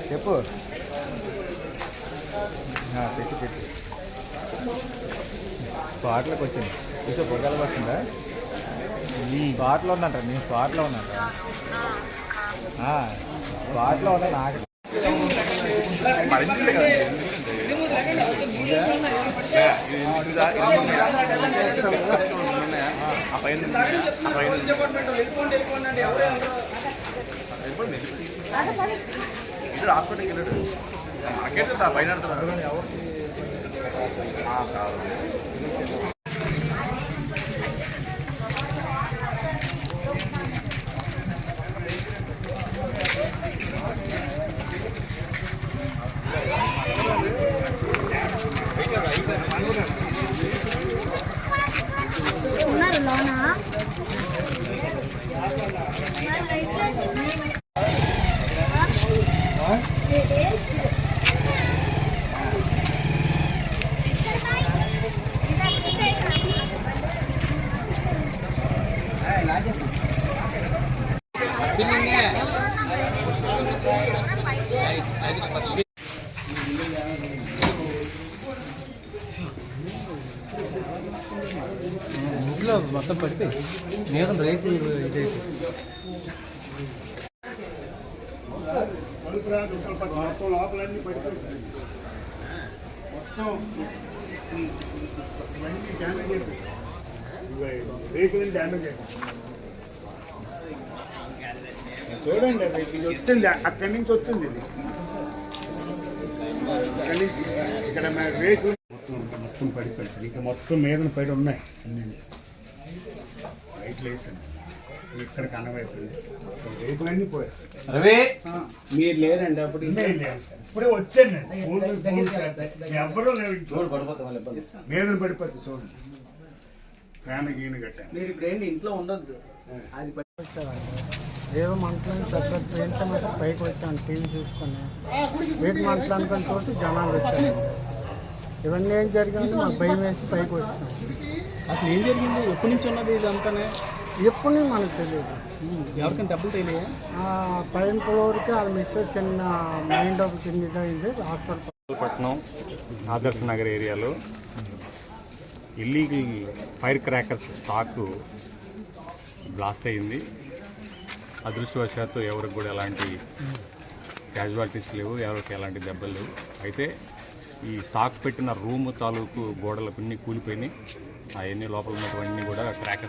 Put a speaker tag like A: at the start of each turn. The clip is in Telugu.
A: చెప్పు పెట్టి పెట్టి స్పాట్లోకి వచ్చింది చూసే పొగలు వస్తుందా స్పాట్లో ఉన్నంట నేను స్పాట్లో ఉన్నంట స్పాట్లో ఉన్నా నాకు
B: హాస్పిటల్కి వెళ్ళాడు నాకైతే పైన
C: ఉన్నారు లోనా
A: ఇంట్లో మొత్తం పడితే నేను రేపు ఇదైతే
D: మొత్తం లోపలన్నీ పడిపోయి మొత్తం ఇవన్నీ డ్యామేజ్ అయిపోయి రేకులని డ్యామేజ్ అయిపోయి చూడండి అది ఇది వచ్చింది అక్కడి నుంచి వచ్చింది ఇది అక్కడి నుంచి ఇక్కడ రేకులు మొత్తం పడిపోయింది ఇంకా మొత్తం మీద పడి ఉన్నాయి అన్నీ లైట్లు వేసాను ఇక్కడ కనవైపోయింది రేకులన్నీ పోయాయి
A: మీరు లేరండి అప్పుడు
D: ఇప్పుడే వచ్చానండి ఎవరూ లేవు మీద పడిపోతుంది చూడండి ఫ్యాన్ గీన కట్టాను
A: మీరు ఇప్పుడు ఏంటి ఇంట్లో ఉండొద్దు అది
E: ఏదో మంటలు పెద్ద ఏంటో మాత్రం పైకి వచ్చాను టీవీ చూసుకొని వీటి మంటలు అనుకుని చూసి జనాలు వచ్చాను ఇవన్నీ ఏం జరిగింది మాకు భయం వేసి పైకి వచ్చాం
A: అసలు ఏం జరిగింది ఎప్పటి నుంచి ఉన్నది ఇదంతానే
E: ఎప్పుడు మనకు తెలియదు
A: ఎవరికైనా డబ్బులు తెలియ
E: పైన ఫ్లోర్కి వాళ్ళ మిస్సెస్ చిన్న మైండ్ ఒక చిన్న ఇదైంది హాస్పిటల్
F: పట్నం ఆదర్శ్ నగర్ ఏరియాలో illegal fire crackers stock blast అయింది. అదృష్టవశాత్తు ఎవరికి కూడా ఎలాంటి క్యాజువాలిటీస్ లేవు, ఎవరికి ఎలాంటి దెబ్బలు లేవు. అయితే ఈ స్టాక్ పెట్టిన రూమ్ తాలూకు గోడలు కొన్ని కూలిపోయినాయి. అవన్నీ లోపల ఉన్నటువన్నీ కూడా క్రాకర్స్